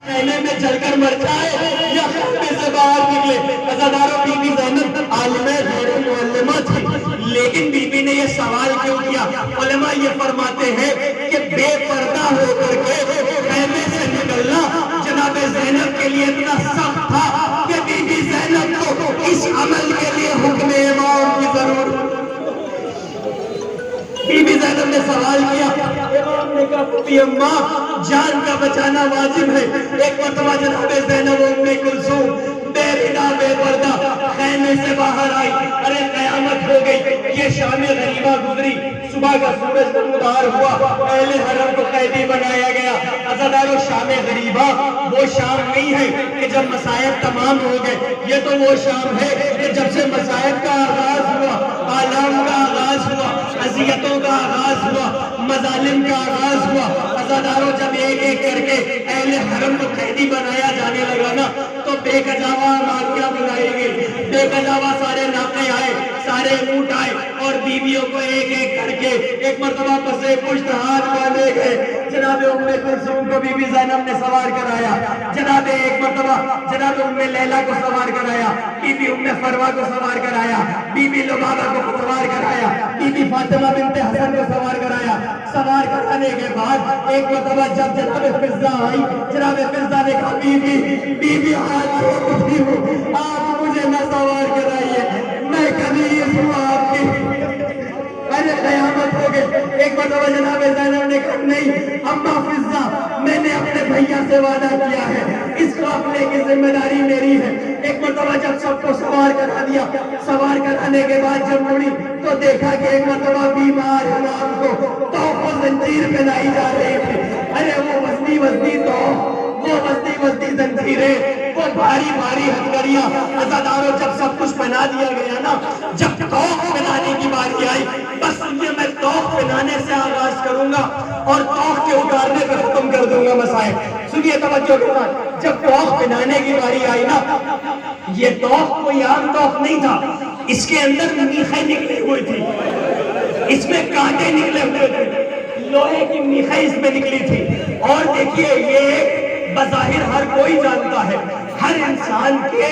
कहने में जलकर मर जाए या खैमे से बाहर निकले। अज़ादारों, बीबी ज़ैनब आलिमा गैर मुअल्लिमा थी, लेकिन बीबी ने ये सवाल क्यों किया? उलमा ये फरमाते हैं कि बेपर्दा होकर के खैमे से निकलना जनाब ज़ैनब के लिए इतना सख्त था कि बीबी ज़ैनब को इस अमल के लिए हुक्म इमाम की जरूरत। बीबी ज़ैनब ने सवाल किया, इमाम ने कहा पुत्री अम्मा जान का बचाना वाजिब है। एक मरतबा जनाब ज़ैनब उम्मे कुलसूम बेरिदा बेपर्दा खैमे से बाहर आई। अरे कयामत हो गई, ये शाम गरीबा गुजरी, सुबह का सूरज नमूदार हुआ, पहले हरम को कैदी बनाया गया। अज़ादारों, शाम गरीबा वो शाम नहीं है कि जब मसायब तमाम हो गए, ये तो वो शाम है कि जब से मसायब का आगाज हुआ, आलाम का आगाज हुआ, अजियतों का आगाज हुआ, मजालिम का आगाज हुआ। अज़ादारों, जब एक एक करके अहले हरम को कैदी बनाया जाने लगा ना, तो बेकजावा मारियां बुलाई गई, बेकजावा सारे नाके आए, सारे ऊंट आए और बीवियों को एक एक करके एक मरतबा पसे पुश्त हाथ बांधे गए। जनाब उम्मे कुलसूम को बीबी ज़ैनब ने सवार कराया, जनाब एक मरतबा जनाब उम्मे लैला को सवार कराया, बीबी उम्मे फरवा को सवार कराया, बीबी लुबाबा को सवार कराया, बीबी फातिमा बिनते हसन को सवार कराया। सवार कराने के बाद एक मरतबा जब जनाब फिज़ा आई, जनाब फिज़ा ने कहा बीबी बीबी हाथ जोड़ती हूँ, आप मुझे न सवार कराइए, मैं कनीज़ हूँ आपकी। अरे कयामत हो गई। एक मरतबा जनाब ज़ैनब ने कहा नहीं अम्मा फिज़ा, मैंने अपने भैया से वादा किया है, इस काफिले की जिम्मेदारी मेरी है। एक मरतबा जब सबको सवार करा दिया, सवार कराने के बाद जब मुड़ी तो देखा कि एक मरतबा बीमार इमाम को तोप जंजीर पहनाई जा रही थी। अरे वो वस्ती वस्ती तो वो वस्ती वस्ती जंजीरें, वो भारी भारी हथकड़ियां। अज़ादारों, जब सब कुछ पहना दिया गया ना, जब तोप पहनाने की बारी आई, बस ये मैं तोप पहनाने से आगाज करूंगा और तोप के उतारने पर खत्म कर दूंगा मसाइल। सुनिए तवज्जो के साथ, जब तोप पहनाने की बारी आई ना, ये तोप कोई आम तोप नहीं था, इसके अंदर मीखें निकली हुई थी, इसमें कांटे निकले हुए थे, लोहे की मीखें इसमें निकली थी। और देखिए, ये बज़ाहिर हर कोई जानता है, हर इंसान के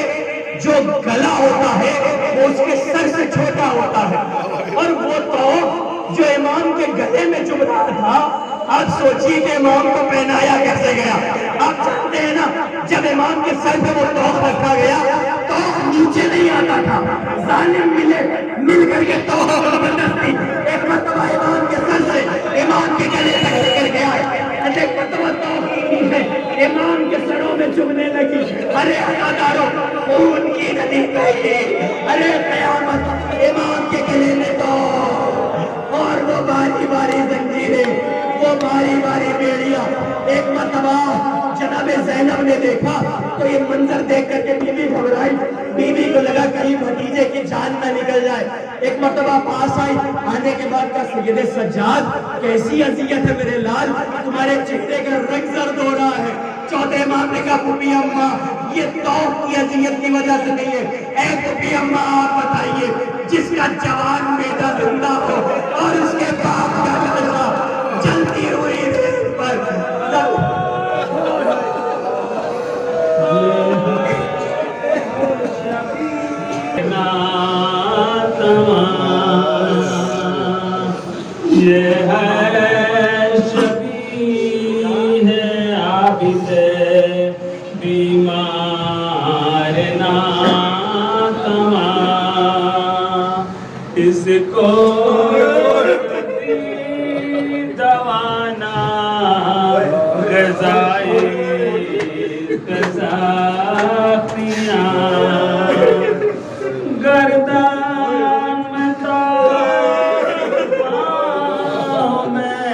जो गला होता है वो उसके सर से छोटा होता है, और वो तो जो इमाम के गले में चुभ रहा था, आप सोचिए कि इमाम को पहनाया कैसे गया। आप जानते हैं ना, जब इमाम के सर पे वो तोप रखा गया तो नीचे नहीं आता था, जालिम मिल करके तोप जबरदस्ती एक मरतबा इमाम के सर से इमाम के गले तक लेकर गया, एक मरतबा तोप इमाम के सरों में चुभने लगी। अरे अज़ादारों, खून की नदी बही, अरे कयामत इमाम के गले में तो, और वो बारी बारी जंजीरें, वो बारी बारी बेड़ियां। एक मरतबा जनाब ज़ैनब ने देखा तो ये मंजर देख करके बीवी घबराई, बीवी को लगा कहीं भतीजे की जान न निकल जाए। एक मरतबा पास आई, आने के बाद का सैयद सज्जाद, कैसी अजियत है मेरे लाल, तुम्हारे चेहरे का रंग जर्द हो रहा है। चौथे इमाम ने कहा पुप्पी अम्मा, ये तौफ की अजियत की वजह से नहीं है। ऐ पुप्पी अम्मा, आप बताइए, जिसका जवान बेटा जिंदा हो और उसके बाप का बेटा जलती हुई रेत पर ये है शफी है आबिद बीमार ना तमा, इसको दवाना रज़ाए कज़ाक़ियाँ गर्दन में तो पाँव में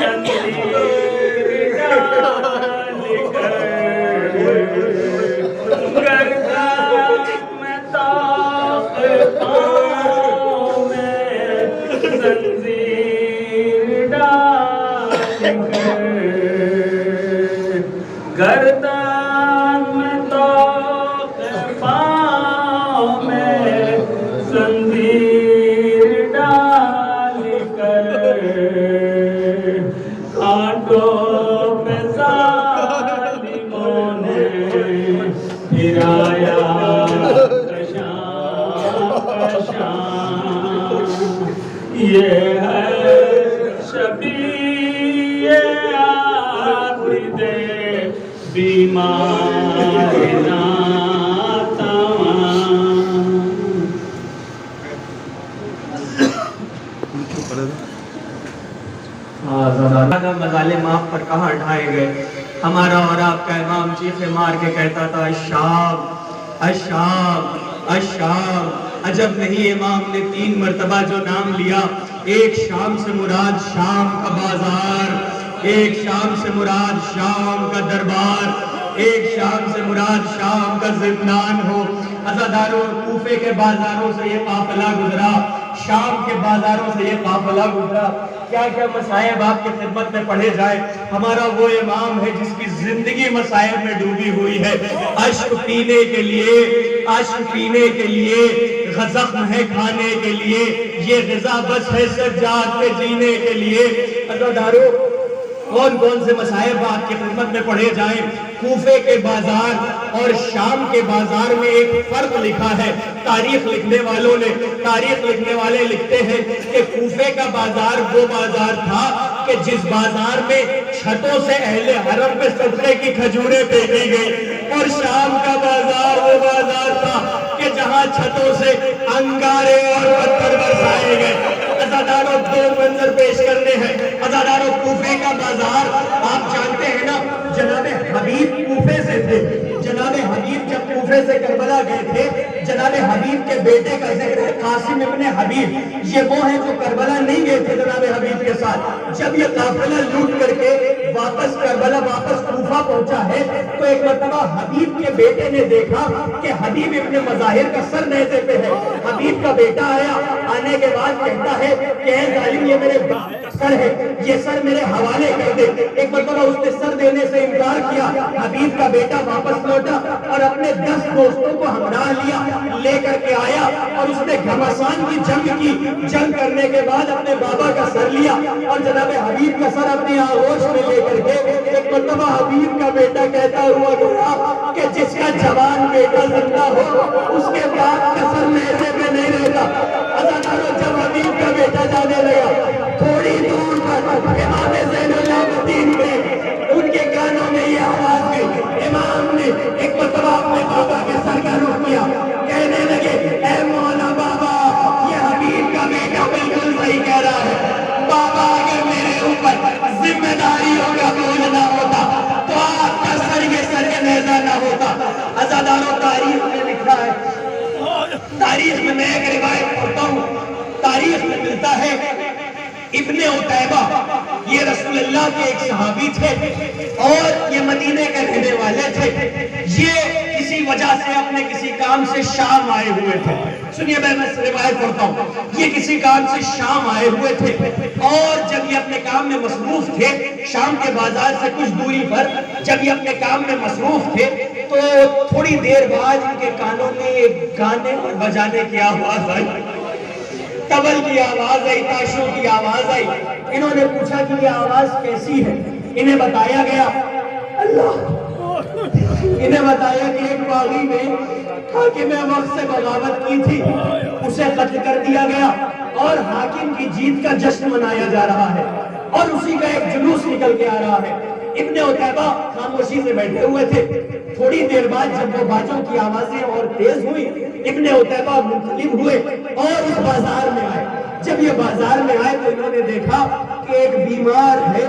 तंदीर डाल कर, गर्दन में तो पाँव में तंदीर डाल कर, गर्दन में तो पाँव में संदीर डाल कर, कांटों पे साली ये है शबीए आबिदे बीमार मजाले माफ पर कहाँ ढाए गए। हमारा और आपका इमाम चीखे मार के कहता था अशाब अशाब अशाब। अजब नहीं इमाम ने 3 मरतबा जो नाम लिया, एक शाम से मुराद शाम का बाजार, एक शाम से मुराद शाम का दरबार, एक शाम से मुराद शाम का जिंदान हो। अज़ादारों, कूफे के बाजारों से ये काफिला गुजरा, शाम के बाजारों से ये काफिला गुजरा। क्या क्या मसायब आपकी खिदमत में पढ़े जाए। हमारा वो इमाम है जिसकी जिंदगी मसायब में डूबी हुई है। अश्क पीने के लिए, अश्क पीने के लिए, ग़ज़ब है खाने के लिए, ये ग़िज़ा बस है सज्जाद पे जीने के लिए। अज़ादारों, कौन कौन से मसायब आपकी खिदमत में पढ़े जाएं। कूफे के बाजार और शाम के बाजार में एक फर्क लिखा है तारीख लिखने वालों ने। तारीख लिखने वाले लिखते हैं कि कूफे का बाजार वो बाजार था कि जिस बाजार में छतों से अहले हरम पे सदक़े की खजूरें फेंकी गई, और शाम का बाजार वो बाजार था कि जहां छतों से अंगारे और पत्थर बरसाए गए। अज़ादारों, 2 मंजर पेश करने हैं। अज़ादारों, कूफे का बाजार आप जानते हैं ना, जनाबे हबीब कूफे से थे। जनाबे हबीब जब कूफे से करबला गए थे, जनाबे हबीब के बेटे का जिक्र है, कासिम इब्ने हबीब। ये वो है जो करबला नहीं गए थे जनाबे हबीब के साथ। जब ये काफिला लूट करके वापस करबला, वापस कूफा पहुंचा है, तो एक मरतबा हबीब के बेटे ने देखा कि हबीब इब्ने मज़ाहिर का सर नेज़े पे है। हबीब का बेटा आया, आने के बाद कहता है कि ऐ जालिम, ये मेरे सर है, ये सर मेरे हवाले कर दे। एक मरतबा उसने सर देने से इनकार किया। हबीब का बेटा वापस लौटा और अपने 10 दोस्तों को हमराह लिया, लेकर के आया और उसने घमासान की जंग की। जंग करने के बाद अपने बाबा का सर लिया और जनाबे हबीब का सर अपनी आगोश में लेकर के एक मरतबा हबीब का बेटा कहता हुआ गया कि जिसका जवान बेटा जिंदा हो उसके बाद का सर नेज़े पे नहीं रहता। अज़ादारों, जब हबीब का बेटा जाने लगा, थोड़ी दूर पर इमाम ज़ैनुल आबिदीन ने, उनके कानों में ये आवाज गई। इमाम ने एक मरतबा अपने बाबा के सर का रुख किया, कहने लगे, ऐ मौला बाबा, ये हबीब का बेटा बिल्कुल सही कह रहा है। बाबा, अगर मेरे ऊपर जिम्मेदारियों का बोझ ना होता तो आपका सर के नेज़ा ना होता। अज़ादारों, तारीख में लिखा है, तारीख में मैं एक रिवायत पढ़ता हूँ। तारीख में मिलता है इब्ने उतैबा, ये रसूलुल्लाह के एक सहाबी थे और ये मदीने के रहने वाले थे। ये किसी वजह से अपने किसी काम से शाम आए हुए थे। सुनिए, मैं रिवायत करता हूँ। ये किसी काम से शाम आए हुए थे और जब ये अपने काम में मसरूफ थे, शाम के बाजार से कुछ दूरी पर जब ये अपने काम में मसरूफ थे, तो थोड़ी देर बाद इनके कानों में एक गाने और बजाने की आवाज आई, तबल की आवाज आई, ताशों की आवाज आई। इन्होंने पूछा कि ये आवाज कैसी है। इन्हें बताया गया, अल्लाह, इन्हें बताया कि एक बागी ने हाकिम वक्त से बगावत की थी, उसे कत्ल कर दिया गया और हाकिम की जीत का जश्न मनाया जा रहा है और उसी का एक जुलूस निकल के आ रहा है। इब्ने उतैबा खामोशी से बैठे हुए थे। थोड़ी देर बाद जब वो बाजों की आवाजें और तेज हुई, इब्ने उतैबा मुंतलिब हुए और उस बाजार में आए। जब ये बाजार में आए तो इन्होंने देखा कि एक बीमार है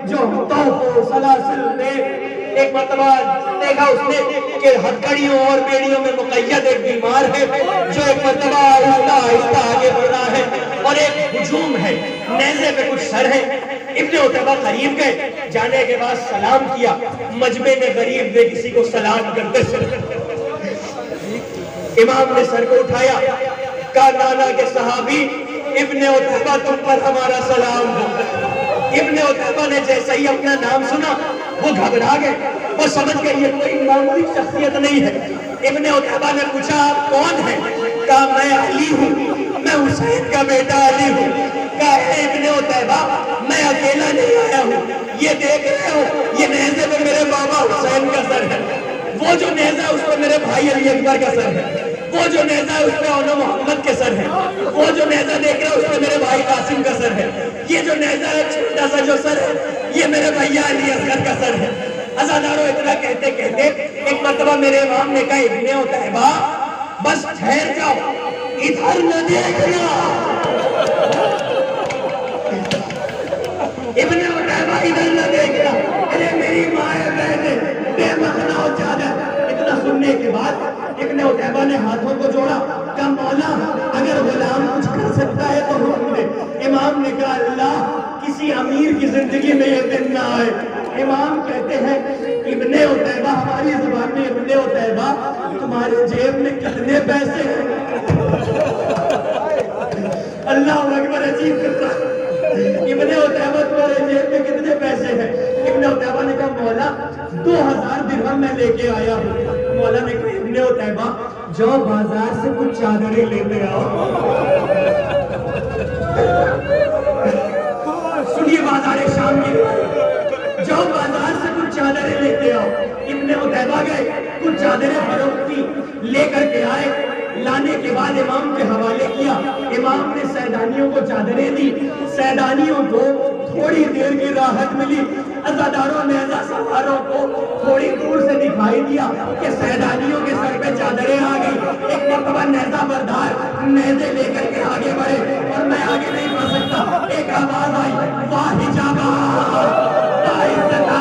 जो तो सलासिल में, एक मतलब देखा उसने कि हथकड़ियों और बेड़ियों में मुक़य्यद एक बीमार है जो एक मरतबा आहिस्ता आहिस्ता आगे बढ़ रहा है और एक हुजूम है, नेज़े पे कुछ सर है। इब्ने उतैबा करीब गए, जाने के बाद सलाम किया। मजमे में गरीब ने किसी को सलाम करते सुना। इमाम ने सर को उठाया, कहा, नाना के सहाबी इब्ने उतैबा, तुम पर हमारा सलाम हो। इब्ने उतैबा ने जैसे ही अपना नाम सुना वो घबरा गए, वो समझ गए ये कोई मामूली शख्सियत नहीं है। इब्ने उतैबा ने पूछा, आप कौन हैं? कहा, मैं अली हूँ, मैं हुसैन का बेटा अली हूँ। कहा, इब्ने उतैबा, मैं अकेला नहीं आया हूँ, ये देख रहे हो, ये नेज़े में मेरे बाबा हुसैन का सर है। वो जो नेज़ा उसको मेरे भाई अली अकबर का सर है, वो जो नेजा है उसमें औनो मोहम्मद के सर है, वो जो नेजा देख रहे हो उसमें मेरे भाई कासिम का सर है, ये जो नेजा है छोटा सा जो सर है ये मेरे भैया अली असगर का सर है। अज़ादारों इतना कहते कहते एक मर्तबा मेरे इमाम ने कहा इब्ने उतैबा बस ठहर जाओ, इधर न देखना। इब्ने उतैबा इधर न देखना, अरे मेरी माँ बहने बेमखना हो ज्यादा। इतना सुनने के बाद इब्ने उतैबा ने हाथों को जोड़ा, कहा मौला अगर गुलाम कुछ कर सकता है तो हुक्म दे। इमाम ने कहा अल्लाह किसी अमीर की जिंदगी में ये दिन ना आए। इमाम कहते हैं इब्ने उतैबा, हमारी जुबान में इब्ने उतैबा, तुम्हारे जेब में कितने पैसे हैं? अल्लाह अकबर, अजीब किस्सा। इब्ने उतैबा तुम्हारे जेब में कितने पैसे हैं? इब्ने उतैबा ने कहा मौला 2000 दिरहम मैं लेके आया हूँ। मौला ने कहा इब्ने उतैबा जाओ बाजार से कुछ चादरें लेते आओ। सुनिए बाजार शाम की, जाओ बाजार से कुछ चादरें लेते आओ। इब्ने उतैबा गए, कुछ चादरें फरोख्ती लेकर के आए। लाने के बाद इमाम के हवाले किया। इमाम ने सैदानियों को चादरें दी, सैदानियों को थोड़ी देर की राहत मिली। अज़ादारों नेज़ा सवारों को थोड़ी दूर से दिखाई दिया कि सैदानियों के सर पे चादरें आ गई। एक मरतबा नेज़ा बरदार नेज़े लेकर के आगे बढ़े और मैं आगे नहीं बढ़ सकता। एक आवाज आई, वाह हिजाबा, वाह इज़्ज़ता,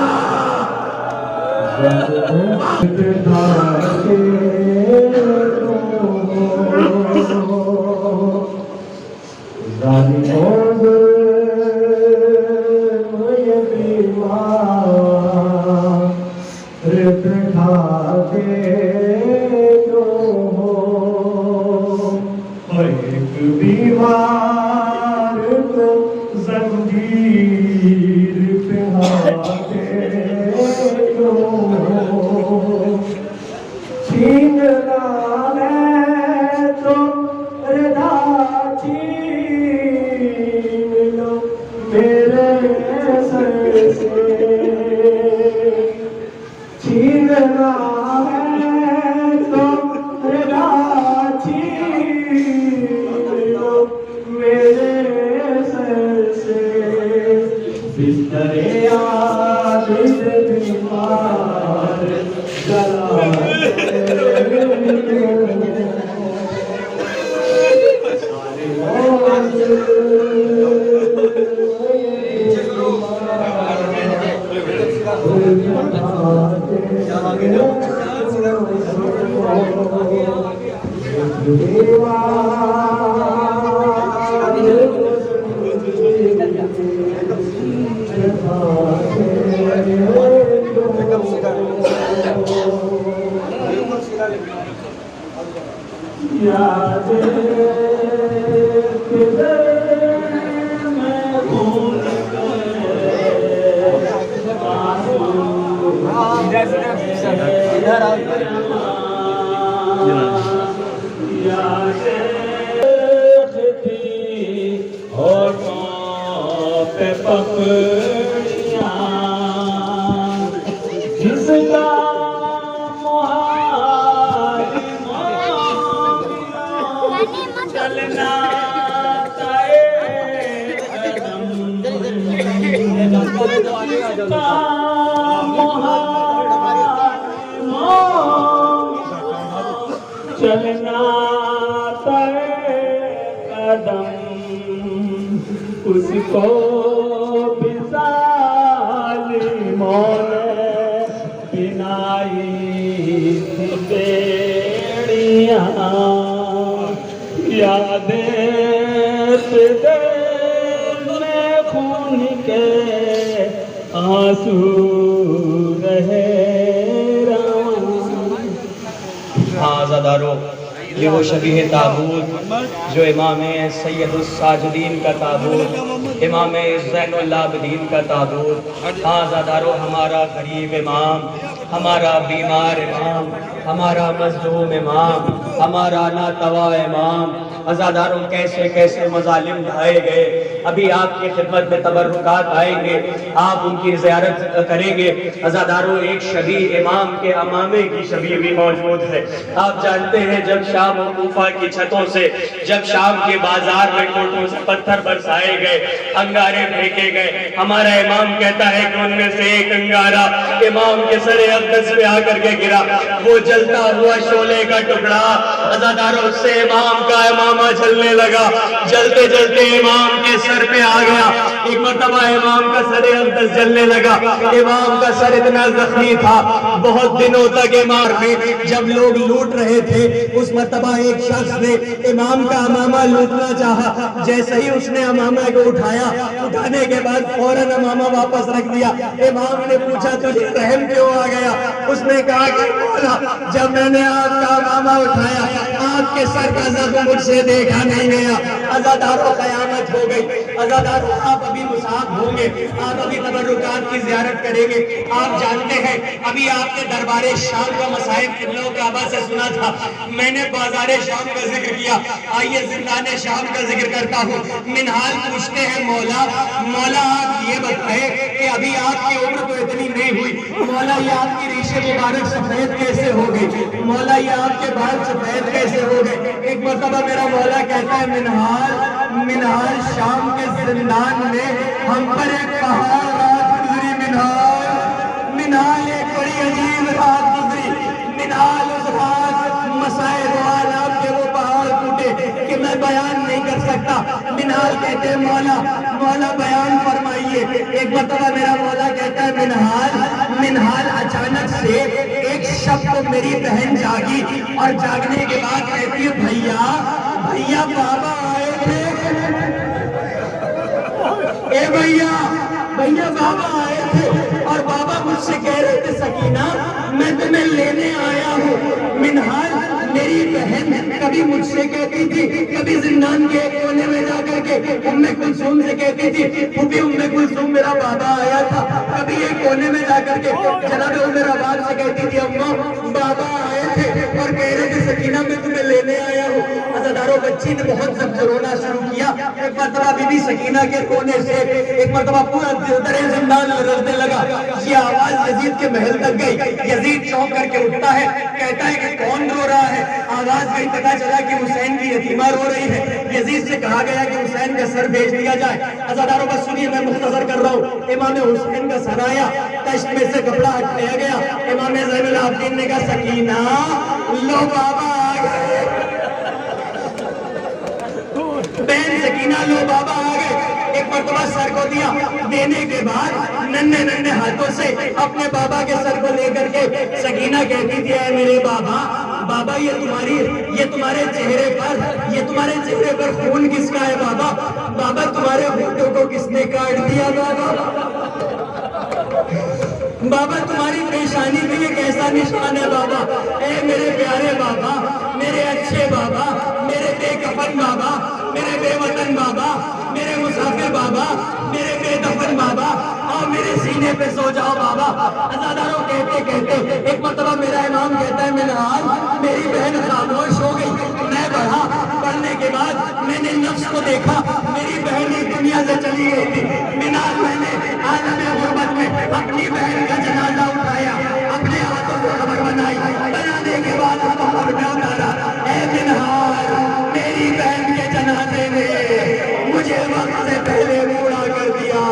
बीमार को जंजीर पिहाते लो, छीनना है तो रदा छीन लो मेरे सर से, छीनना है तो रदा बिस्तरे आदित बीमार याद चलना कदम उसको बिसालिमों ने पिनाई थी बेड़ियां, यादें में खून के आंसू रहे। हाँ ज़ादारो, ये वो शबीह ताबूत जो इमाम सैयदुस साजिदीन का ताबूत, इमाम ज़ैनुल आबिदीन का ताबूत। हाँ ज़ादारो, हमारा गरीब इमाम, हमारा बीमार इमाम, हमारा मज़लूम इमाम, हमारा नातवा इमाम। अज़ादारों कैसे कैसे मज़ालिम ढाए गए, अभी आपकी खिदमत में तबर्रुकात आएंगे, आप उनकी ज़ियारत करेंगे। अज़ादारों, एक शबी इमाम के अमामे की शबी भी मौजूद है। आप जानते हैं जब शाम और कूफा की छतों से, जब शाम के बाजार में कोटों से पत्थर बरसाए गए, अंगारे फेंके गए, हमारा इमाम कहता है कि उनमें से एक अंगारा इमाम के सरे अक़दस पे आकर के गिरा। वो जलता हुआ शोले का टुकड़ा अज़ादारों से इमाम का इमामा जलने लगा। जलते जलते इमाम के सर पे आ गया। एक मर्तबा इमाम का सरे अक़दस जलने लगा। इमाम का सर इतना जख्मी था, बहुत दिनों तक इमाम में जब लोग लूट रहे थे, उस मर्तबा एक शख्स ने इमाम का अमामा लूटना चाहा। जैसे ही उसने अमामा को उठाया, उठाने के बाद फौरन अमामा वापस रख दिया। इमाम ने पूछा तुझे रहम क्यों आ गया? उसने कहा कि मौला, जब मैंने आपका अमामा उठाया, आपके सर का जख्म मुझसे देखा नहीं गया। अज़ादारों, क़यामत हो गई। अज़ादारों, आप अभी मुसाफ होंगे, आप अभी तबर्रुकात की ज़ियारत करेंगे। आप जानते हैं अभी आपने दरबारे शाम का मसाइब किबला काबा से सुना था। मैंने बाज़ारे शाम का जिक्र किया, आइए ज़िंदाने शाम का जिक्र करता हूँ। मिनहाल पूछते हैं मौला, मौला आप ये बताएं कि अभी आपकी उम्र तो इतनी नहीं हुई, मौला ये आपकी रीशे मुबारक सफेद कैसे हो गई? मौला ये आपके बाल सफेद कैसे हो गए? एक मर्तबा मेरा मौला कहता है मिनहाल शाम के जिंदान में हम पर एक पहाड़ रात गुजरी। मिनहाल एक बड़ी अजीब रात गुजरी। मिनहाल उस रात मसाए दुआल आपके वो पहाड़ टूटे कि मैं बयान नहीं कर सकता। मिनहाल कहते हैं मौला बयान फरमाइए। एक मर्तबा मेरा मौला कहता है मिनहाल अचानक से एक शब को मेरी बहन जागी और जागने के बाद कहती है भैया बाबा आए थे। ए भैया बाबा आए थे और बाबा मुझसे कह रहे थे सकीना मैं तुम्हें लेने आया हूँ। मिनहाल मेरी बहन कभी मुझसे कहती थी, कभी जिंदान के कोने में जाकर के उम्मे कुलसूम से कहती थी फूफी उम्मे कुलसूम मेरा बाबा आया था। कभी एक कोने में जाकर के जनाब उम्मे रबाब से कहती थी अम्मा बाबा आए थे और कह रहे थे सकीना मैं तुम्हें लेने आया हूँ। अज़ादारों, बच्ची ने बहुत जब्त रोना शुरू किया। एक मर्तबा बीबी सकीना के कोने से एक मर्तबा पूरा दरे जिंदान रजने लगा। ये आवाज यजीद के महल तक गई। यजीद चौंक करके उठता है, कहता है कि कौन रो रहा है? आवाज गई, पता चला कि हुसैन की यतीमा रो रही है। यजीद से कहा गया कि हुसैन का सर भेज दिया जाए। अज़ादारों, बस सुनिए, मैं मुख्तसर कर रहा हूँ। इमाम हुसैन का सर आया, तश्त में से कपड़ा हटाया गया। इमाम ज़ैनुल आबिदीन ने कहा सकीना लो बाबा आ गए। बहन सकीना लो बाबा आ गए। एक मर्तबा सर को दिया, देने के बाद नन्हे हाथों से अपने बाबा के सर को लेकर के सकीना कहती थी मेरे बाबा ये तुम्हारे चेहरे पर खून किसका है बाबा तुम्हारे होठों को किसने काट दिया बाबा तुम्हारी पेशानी पे ये कैसा निशान है बाबा? ए मेरे प्यारे बाबा, मेरे अच्छे बाबा, मेरे बेकफन बाबा, मेरे बेवतन बाबा, मेरे मुसाफिर बाबा, मेरे बेदफन बाबा, और मेरे सीने पे सो जाओ बाबा। अज़ादारों, कहते कहते एक मर्तबा मेरा इमाम कहता है मिनहाल मेरी बहन खामोश हो गई। मैं बढ़ा, पढ़ने के बाद मैंने नफ्स को देखा, मेरी बहन इस दुनिया से चली गई थी। मिनहाल मैंने आलम गुर्बत में अपनी बहन का जनाजा उठाया, अपने हाथों को खबर बनाने के बाद उसको कब्र में उतारा। ए मिनहाल मेरी बहन के जनाजे ने मुझे वक्त से पहले बूढ़ा कर दिया।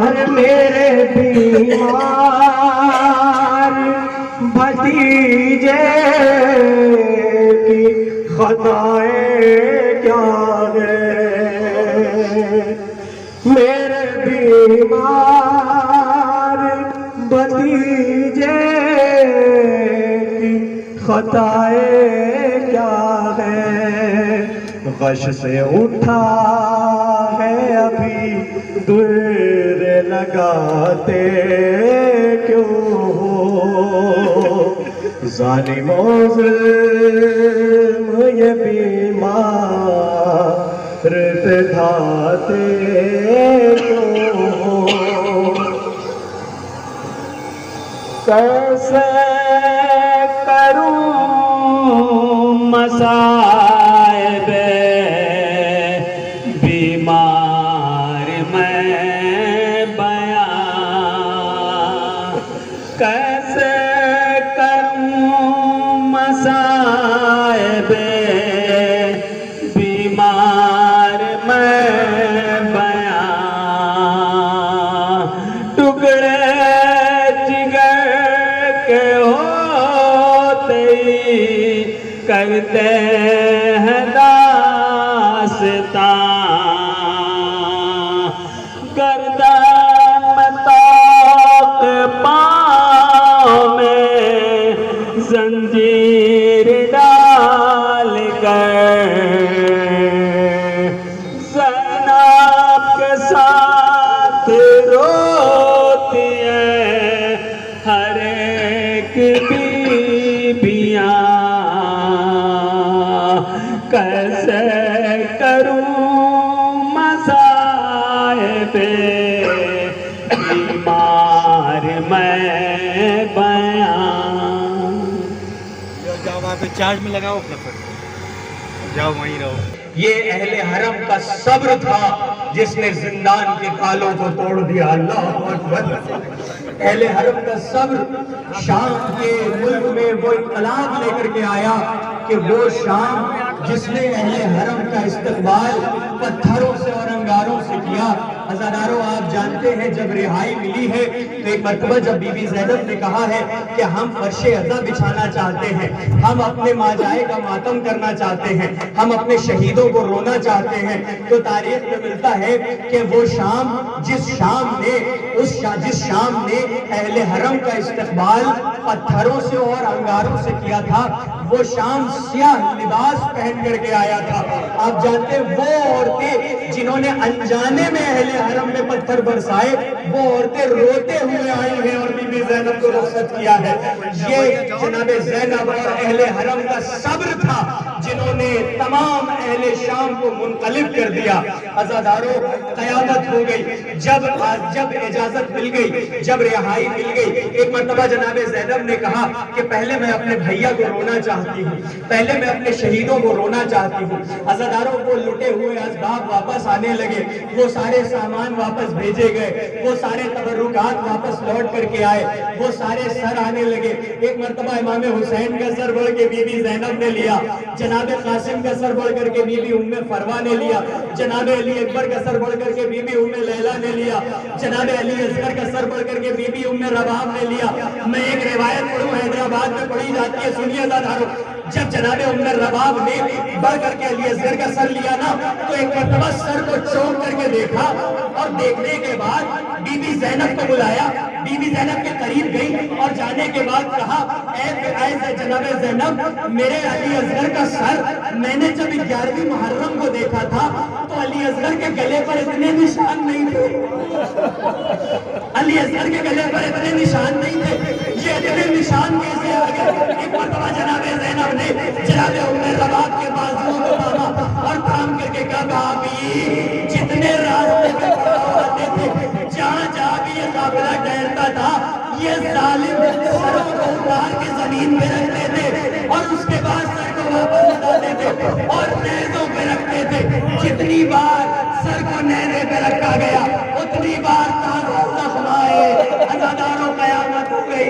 अरे मेरे बीमार भतीजे की खताएं क्या है? मेरे बीमार भतीजे की खताएं क्या है? गश से उठा है अभी दूर लगाते क्यों हो? ज़ालिमों ज़ुल्म ये बीमार दिखाते क्यों हो? कैसे करूं मसा कैसे करूं मसाइबे बीमार मैं बयां, टुकड़े जिगर के होते ही करते हैं दास्तां, गर्दन में ताक पाँव में जंजीर डाल कर, ज़ैनब के साथ रोती है हर एक बीबियाँ, कैसे करूं मसाइबे बीमार मैं बयां। जाओ वहाँ पे चार्ज में लगाओ अपना फोन, जाओ वहीं रहो। ये अहले हरम का सब्र था जिसने जिंदान के तालों को तोड़ दिया। अल्लाह अकबर। अहले हरम का सब्र शाम के मुल्क में वो इत्तलाब लेकर के आया कि वो शाम जिसने अहले हरम का इस्तकबाल पत्थरों से और अंगारों से किया। अज़ादारों, आप जानते हैं जब रिहाई मिली है तो एक मरतबा जब बीबी ज़ैनब ने कहा है कि हम फर्शे अज़ा बिछाना चाहते हैं, हम अपने माजाए का मातम करना चाहते हैं, हम अपने शहीदों को रोना चाहते हैं, तो तारीख में मिलता है कि वो शाम जिस शाम ने अहले हरम का इस्तकबाल पत्थरों से और अंगारों से किया था, वो शाम सियाह लिबास पहन करके आया था। आप जानते हैं वो औरतें जिन्होंने अनजाने में अहले हरम में पत्थर बरसाए, वो औरतें रोते हुए आई हैं और बीबी ज़ैनब को रुखसत किया है। ये जनाबे ज़ैनब और अहले हरम का सब्र था जिन्होंने तमाम अहले शाम को मुनक़लिब कर दिया। अज़ादारों, क़यामत हो गई। जब इजाजत मिल गई, जब रिहाई मिल गई, एक मरतबा जनाबे ज़ैनब ने कहा कि पहले मैं अपने भैया को रोना चाहती हूँ, पहले मैं अपने शहीदों को रोना चाहती हूँ। अज़ादारों, वो लुटे हुए असबाब वापस आने लगे, वो सारे सामान वापस भेजे गए, वो सारे तबर्रुकात वापस लौट करके आए, वो सारे सर आने लगे। एक मरतबा इमाम हुसैन का सर बढ़ के बीबी ज़ैनब ने लिया, जनाबे कासिम का सर बढ़ करके बीबी उम्मे फरवा ने लिया, जनाबे अली अकबर का सर बढ़ करके बीबी उम्मे लैला ने लिया, जनाबे अली असगर का सर बढ़ करके बीबी उम्मे रबाब ने लिया। मैं एक रिवायत पढ़ूं, हैदराबाद में पढ़ी जाती है, सुनिए अज़ादारों। जब जनाबे उम्मे रबाब ने बढ़ करके अली असगर का सर लिया ना, तो एक मरतबा सर को चौंक करके देखा और देखने के बाद बीबी ज़ैनब को बुलाया, बीबी ज़ैनब के करीब गई और जाने के बाद कहा, ऐसे जनाबे ज़ैनब, मेरे अली असगर का सर मैंने जब 11वीं मुहर्रम को देखा था तो अली असगर के गले पर इतने निशान नहीं थे, अली असगर के गले पर इतने निशान नहीं थे, ये इतने निशान कैसे आ गए? एक मरतबा जनाबे ज़ैनब ने जनाबे उम्मे रबाब के बाजुओं को थामा और थाम करके कहा, भाभी जितने रास्ते पे आते थे, जहाँ जहाँ भी ये काफिला ठहरता था, ये जालिम सरों को उतार के जमीन पे रखते थे और उसके बाद सर को वापस उठा देते और नेज़ों पे रखते थे। जितनी बार सर को नेज़े पे रखा गया, उतनी बार ताज़ा जख्म आए। अज़ादारों, क़यामत हो गई।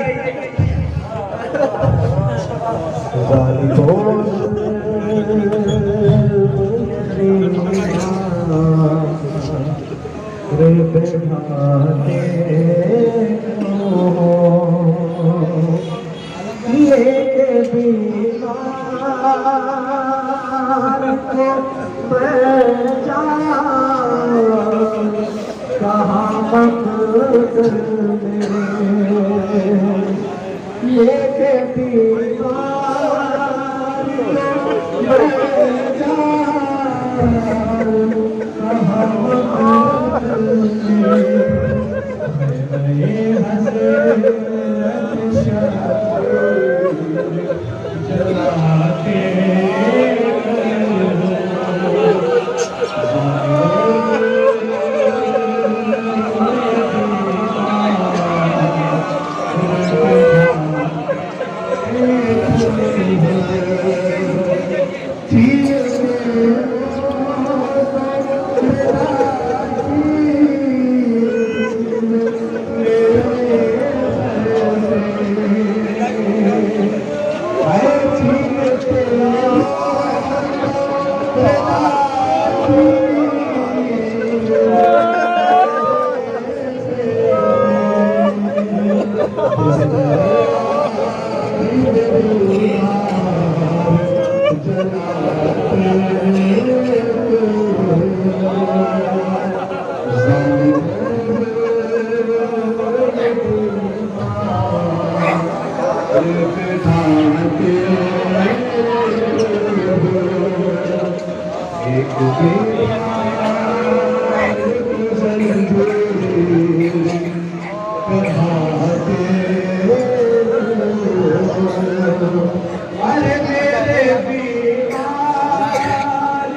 अरे मेरे बीमार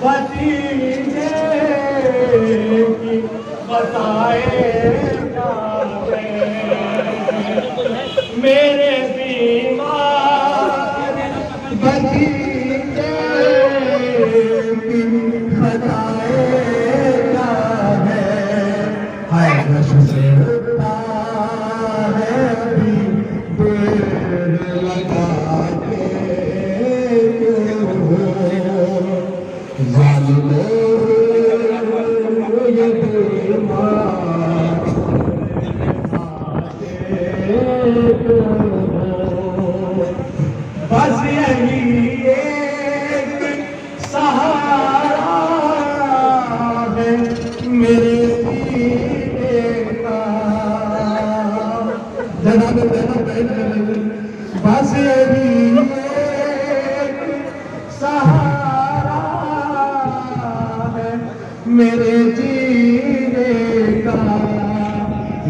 भतीजे की बताए मेरे बीमार भतीजे की बताए हाय रश से उठता है अभी देर लगा के जालिमों ये बीमार बस यही एक सहारा है मेरे सीने का जनाब बस यही एक सहारा है मेरे जीने का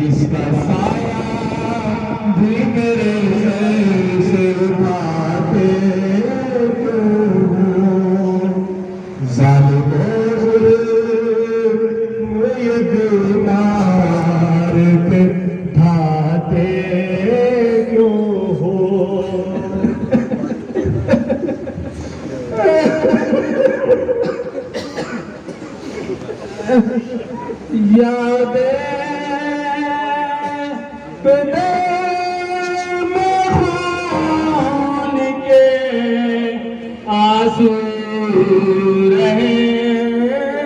इसका साया भी मेरे से उठाते ये बीमार पे ढाते क्यों हो यादें बने में खून के आंसू रहे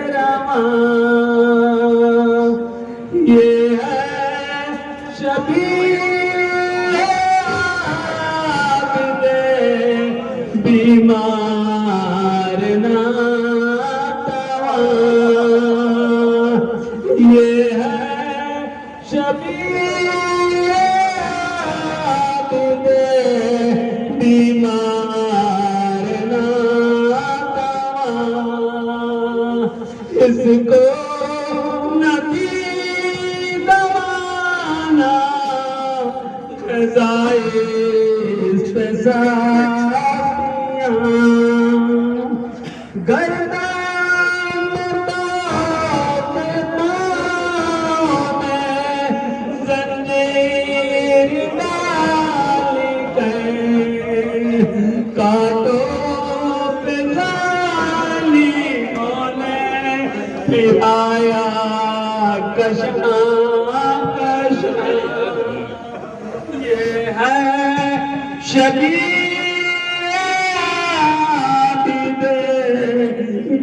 रवां ये है शबीर आबिदे बीमार ना ये है शबीर आबिदे बीमार ना इसको नबी दवाना ख़ज़ाइस पे साथियां गर्दन में ज़ंजीर डाल के कांटों पे जालिमों ने पिलाया कशना कशना ये है शबीर आबिदे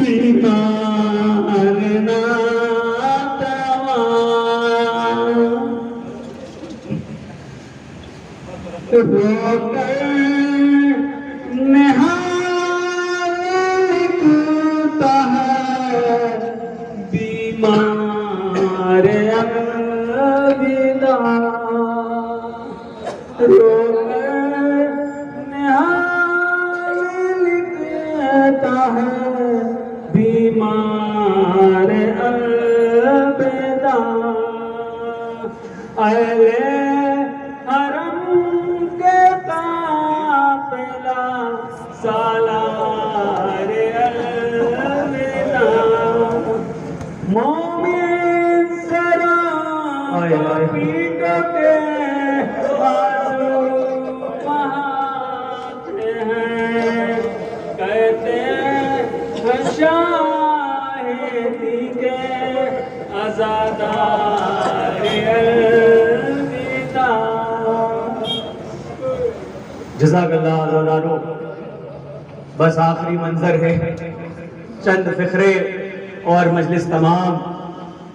बीमार ना रोकर निहाल लिखता है बीमार अलविदा रोकर निहाल लिखता है बीमार अलविदा अहले हरम के काफिला सालार अलविदा मोमिन सरा पीट के आंसू बहाते हैं कहते हैं शाहिदी के आज़ादार अलविदा जज़ाकल्लाह अज़ादारो बस आखिरी मंजर है चंद फ़िक्रे और मजलिस तमाम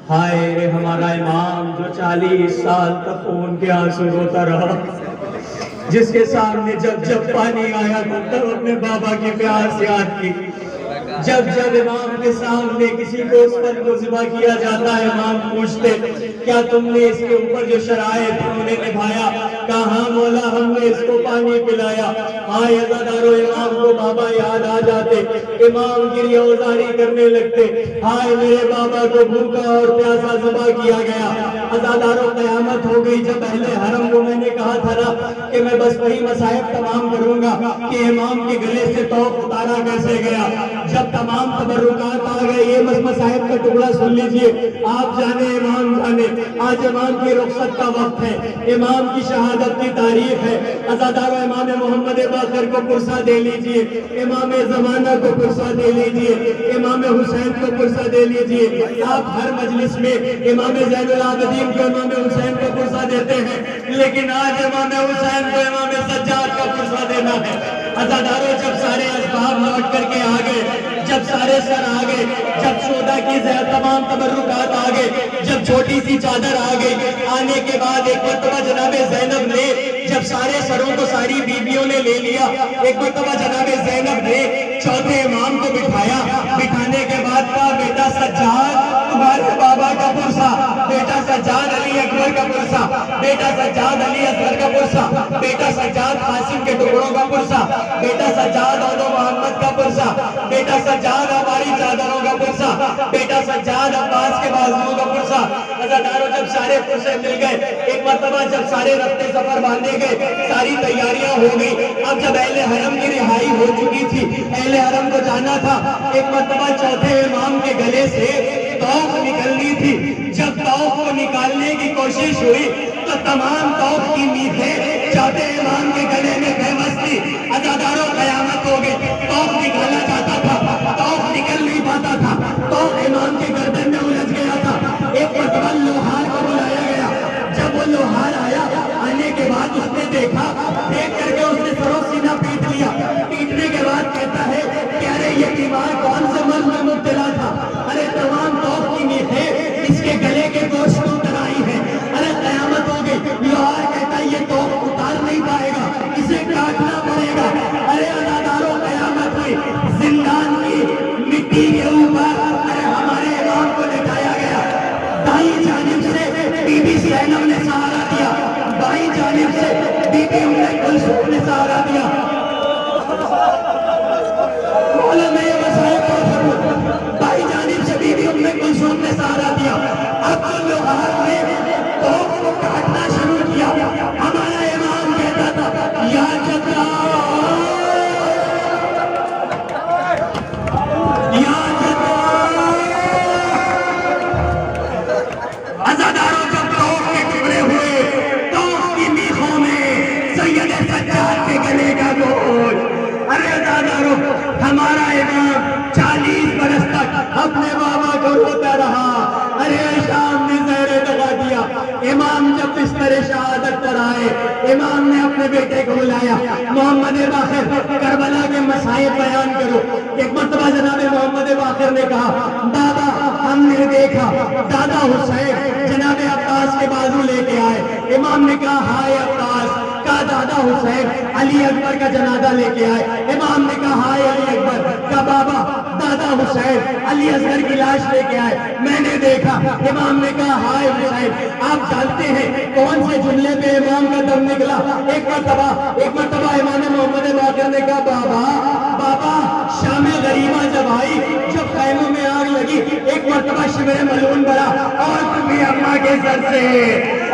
हाय हमारा इमाम जो 40 साल तक खून के आंसू रोता रहा, जिसके सामने जब जब पानी आया तब अपने बाबा की प्यास याद की। जब जब इमाम के सामने किसी को उस पर को ज़िबा किया जाता है, इमाम पूछते क्या तुमने इसके ऊपर जो शरायत थी उन्हें निभाया? कहा मौला हमने इसको पानी पिलाया। हाँ अज़ादारों, इमाम को बाबा याद आ जाते, इमाम की रियाज़ारी करने लगते। हाय मेरे बाबा को भूखा और प्यासा ज़िबा किया गया। अज़ादारों क़यामत हो गई। जब अहले हरम को मैंने कहा था ना कि मैं बस वही मसाइब तमाम करूंगा कि इमाम के गले से तौक़ उतारा कैसे गया। जब तमाम तबर्रुकात आ गए, ये मसाइब का टुकड़ा सुन लीजिए। आप जाने इमाम जाने, आज इमाम की रुखसत का वक्त है, इमाम की शहादत की तारीख है। अज़ादारों इमाम मोहम्मद बाक़र को पुरसा दे लीजिए, इमाम ज़माना को पुरसा दे लीजिए, इमाम हुसैन को पुरसा दे लीजिए। आप हर मजलिस में इमाम ज़ैनुल आबिदीन को, इमाम हुसैन को पुरसा देते हैं, लेकिन आज इमाम हुसैन को इमाम सज्जाद का पुरसा देना है। अज़ादारों जब सारे असबाब लौट करके आ गए, जब सारे सर आ गए, जब शोदा की तमाम तबर्रुकात आ गए, जब छोटी सी चादर आ गई, आने के बाद एक मरतबा जनाबे ज़ैनब ने जब सारे सरों को सारी बीबियों ने ले लिया, एक मरतबा जनाबे ज़ैनब ने चौथे इमाम को बिठाया। बिठाने के बाद कहा बेटा सज्जाद तुम्हारे बाबा का पुरसा, बेटा सज्जाद अली अकबर का पुरसा, बेटा सज्जाद अली असगर का पुरसा, बेटा सज्जाद कासिम के टुकड़ों का पुरसा, बेटा सज्जाद औदो मोहम्मद का पुरसा, बेटा सज्जाद हमारी चादरों का पुरसा, बेटा सज्जाद अब्बास के बाजुओं का पुरसा। अज़ादारों जब सारे पुरसे मिल गए, एक मरतबा जब सारे रफ्ते सफर बांधे गए, सारी तैयारियां हो गई। अब जब अहले हरम की रिहाई हो चुकी थी, अहले हरम को जाना था, एक मरतबा चौथे इमाम के गले से तौक़ निकलनी थी। जब तौक़ को निकालने की कोशिश हुई तो तमाम तौक़ की मीठे चौथे इमाम के गले में बेबस थी। अज़ादारों क़यामत हो गई, तौक़ निकाला जाता था, तौक़ निकल नहीं पाता था, तौक़ इमाम के गर्दन में उलझ गया था। एक मरतबा लोहार को बुलाया गया। जब वो लोहार आया, आने के बाद उसने देखा, देख करके उसने सरों सीना पीट लिया। पीटने के बाद कहता है कि अरे ये बीमार कौन से मर्ज़ में मुब्तला था? अरे तमाम तौक़ की मीठे इसके गले के गोश्त को उतर आई है। अरे क़यामत हो गई। लोहार कहता है ये तौक़ उतार नहीं पाएगा, इसे काटना पड़ेगा। अरे अज़ादारों क़यामत हुई, जिंदान की मिट्टी के ऊपर अरे हमारे इमाम को लिटाया गया। दाईं जानिब से बीबी ज़ैनब ने सहारा दिया, बाईं जानिब से बीबी उम्मे कुलसूम ने सहारा दिया। मौला मैं ये मसाइब को करूं, बाईं जानिब से बीबी उम्मे कुलसूम ने सहारा दिया। अब तो लोहार ने तौक़ को काटना शुरू किया। हमारा इमाम कहता था या जद्दा या जद्दा। अज़ादारों जब तौक़ के टुकड़े हुए, तौक़ की मीखों में सैयद सज्जाद के गले का गोश्त। अरे अज़ादारों हमारा इमाम 40 बरस तक अपने बाबा को रोता रहा। अरे शाम ने ज़हरे लगा दिया। इमाम जब बिस्तर शहादत पर आए, इमाम ने अपने बेटे को बुलाया, मोहम्मद बाक़िर करबला के मसाइब बयान करो। एक मरतबा जनाबे मोहम्मद बाक़िर ने कहा बाबा हमने देखा दादा हुसैन जनाबे अब्बास के बाजू लेके आए। इमाम ने कहा हाय अब्बास। कहा दादा हुसैन अली अकबर का जनाजा लेके आए। इमाम ने कहा हाय अली अकबर। का बाबा दादा हुसैन अली असगर की लाश लेके आए, मैंने देखा। इमाम ने कहा हाय हुसैन। आप जानते हैं कौन से जुमले पे इमाम का दम निकला? एक मरतबा इमाम मोहम्मद बाक़िर ने कहा बाबा शाम गरीबा जब आई, जब खैमों में आग लगी, एक मरतबा शिविर मलून बड़ा और तुम्हें अम्मा के सर से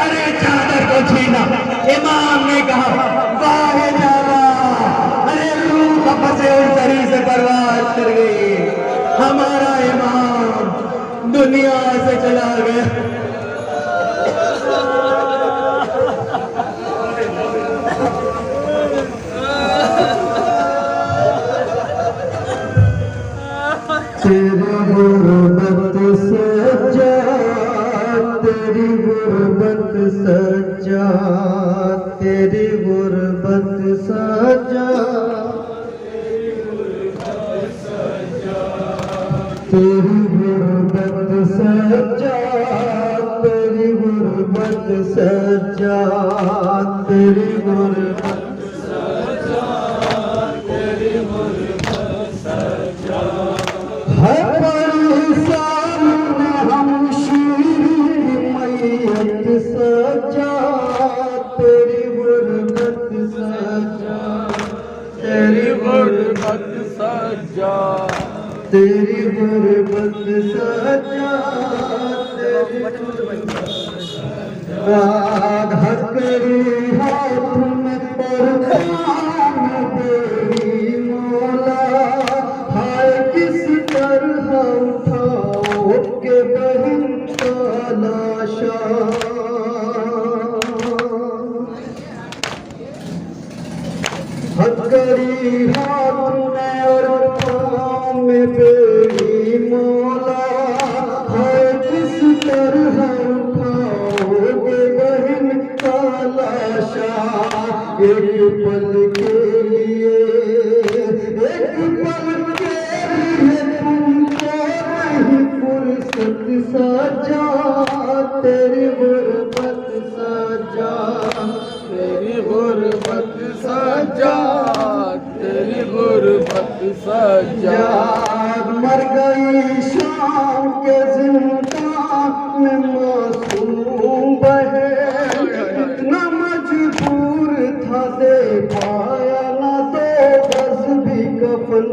अरे चादर को छीना। इमाम ने कहा वाह जावा, अरे रूह फंसे उन सरी से परवाज कर गई। हमारा इमाम दुनिया से चला गया। तेरी गुर्बत सजा, तेरी गुर्बत सजा, तेरी गुर्बत सजा, तेरी गुर्बत सजा, गुर्बत सजा, तेरी गुर्बत है परेशान हम शीर मैयत सजा, तेरी गुर्बत सजा, तेरी गुर्बत सजा, तेरी गुर्बत सजा, तेरी धकरी हाथ में परखान तेरी मौला, हाय किस तरह उठाओ के बहन का लाशा, हथकड़ी हाथ में और पाँव में बेड़ी मौला, हाय किस तरह उठाओगे बहन का लाशा, एक पल के लिए, एक पल के लिए तुमको नहीं फुर्सत सजा, तेरी गुर्बत सजा, तेरी गुर्बत सजा, तेरी गुर्बत सजा। मर गई शाम के जिंदान में मासूम बहन, इतना मजबूर था दे पाया ना दो बस भी कफन,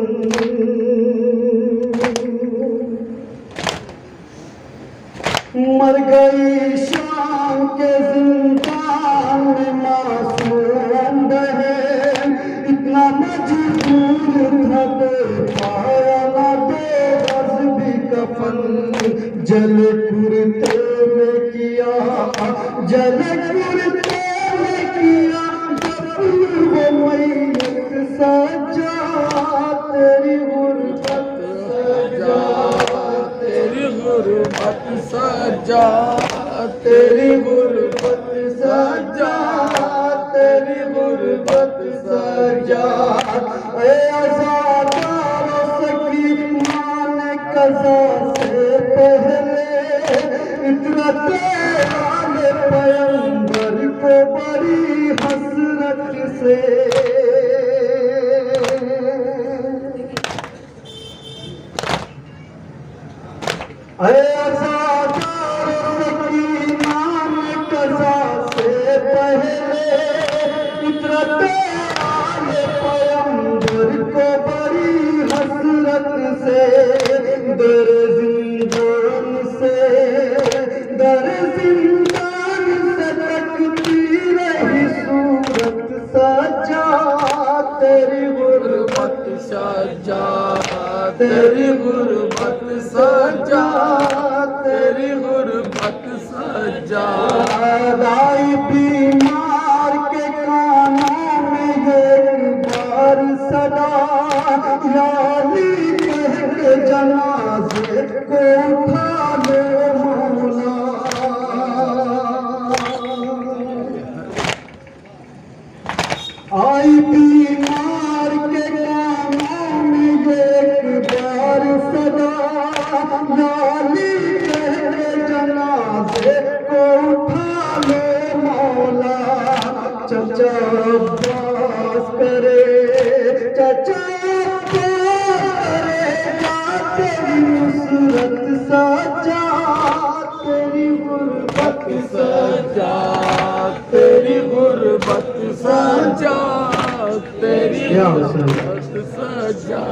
मर गई शाम के जिंदान में मासूम बहन, इतना मजबूर था दे पाया ना दो बस भी कफन, जल कुर्ते में किया, जल कुर्ते में किया दफन वो मैयत सजा, तेरी गुर्बत सजा, तेरी गुर्बत सजा, तेरी गुर्बत सजा, तेरी गुर्बत सजा। ऐ अज़ादारो सकी मान कज़ा से पहले, इतना तेरे पैगंबर को बड़ी हसरत से, ऐ अज़ादारो सकी मान कज़ा से पहले, इतना तेरे पैगंबर को बड़ी हसरत से, दर जिंदान से, दर जिंदान से तकती रही सूरत सजा, तेरी गुर्बत सजा, तेरी गुर्बत सजा, तेरी गुर्बत सजा। दाई बीमार के कानों में एक बार सदा, याली कह के जनाजे को उठा ले मौला, आई बीमार के कानों में एक बार सदा, याली कह के जनाजे को उठा ले मौला, चचा अब्बास करे, चचा तेरी नुसरत सजा, तेरी गुर्बत सजा, तेरी गुर्बत सजा, तेरी गुर्बत सजा।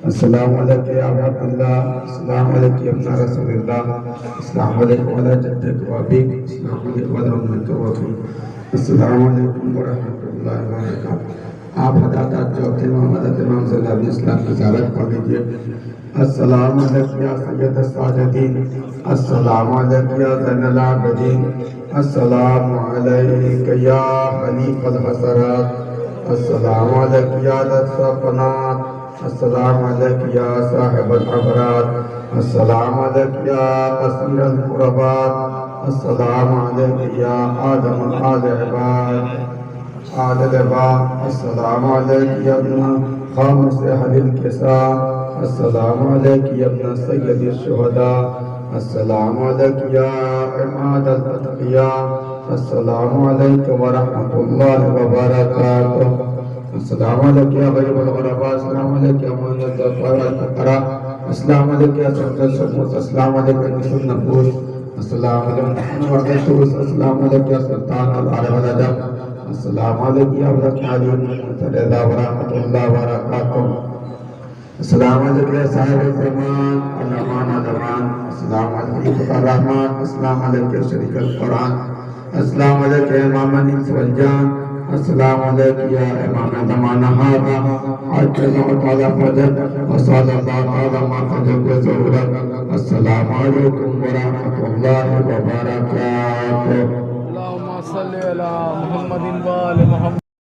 अस्सलाम वालेकुम या अब्दुल्लाह, अस्सलाम वालेकुम या अपना रसूलुल्लाह, अस्सलाम वालेकुम वाला जद्दक व अबीक, अस्सलाम वालेकुम वाला उम्मत व रसूल, अस्सलाम वालेकुम व रहमतुल्लाहि व बरकातहू। आप हदाता चौथे मोहम्मद इमाम सल्लल्लाहु अलैहि वसल्लम की ज़ियारत पढ़ लीजिए। अस्सलाम वालेकुम या सय्यद साजिदीन, अस्सलाम वालेकुम या ज़ैनुल आबिदीन, अस्सलामु अलैका या खलीफल हसरत, अस्सलामु अलैका या लत्फ़नात, अस्सलामु अलैका या साहिबल अबरार, अस्सलामु अलैका या असीरल कुरबात, अस्सलामु अलैका या आदम आल इबाद आदल बा, अस्सलामु अलैका या इब्न खामिस अहलिल किसा, अस्सलामु अलैका या इब्न सय्यदिश शुहदा, अस्सलामु अलैका या इमादल अतकिया, अस्सलामु अलैका व रहमतुल्लाहि व बरकातुहू, अस्सलामु अलैका या गरीबल गुरबा, अस्सलामु अलैका या मुअज़्ज़ज़ फक़रा, अस्सलामु अलैका या सफ़दल शमूस, अस्सलामु अलैका या निशुन नफूस, अस्सलामु अलैका या वरदतूस, अस्सलामु अलैका या सुल्तान अल अरब वल अजम, अस्सलामु अलैका या वलद अलीम मुतरदा व रहमतुल्लाहि व बरकातुहू, अस्सलामु अलैका या साहिब ज़मान अल अमान अल अमान, अस्सलामु अलैका या रहमान, अस्सलामु अलैका या शरीक अल कुरान, अस्सलामु अलैका या इमाम अल-इंस वल जान, अस्सलामु अलैका या इमाम ज़माना हाज़ा, अजल व ताला फजल व सल्लल्लाहु अला मा क़दर व ज़रूरत, अस्सलामु अलैकुम व रहमतुल्लाहि व बरकातुहू। अल्लाहुम्मा सल्लि अला मुहम्मदिन व आलि मुहम्मद।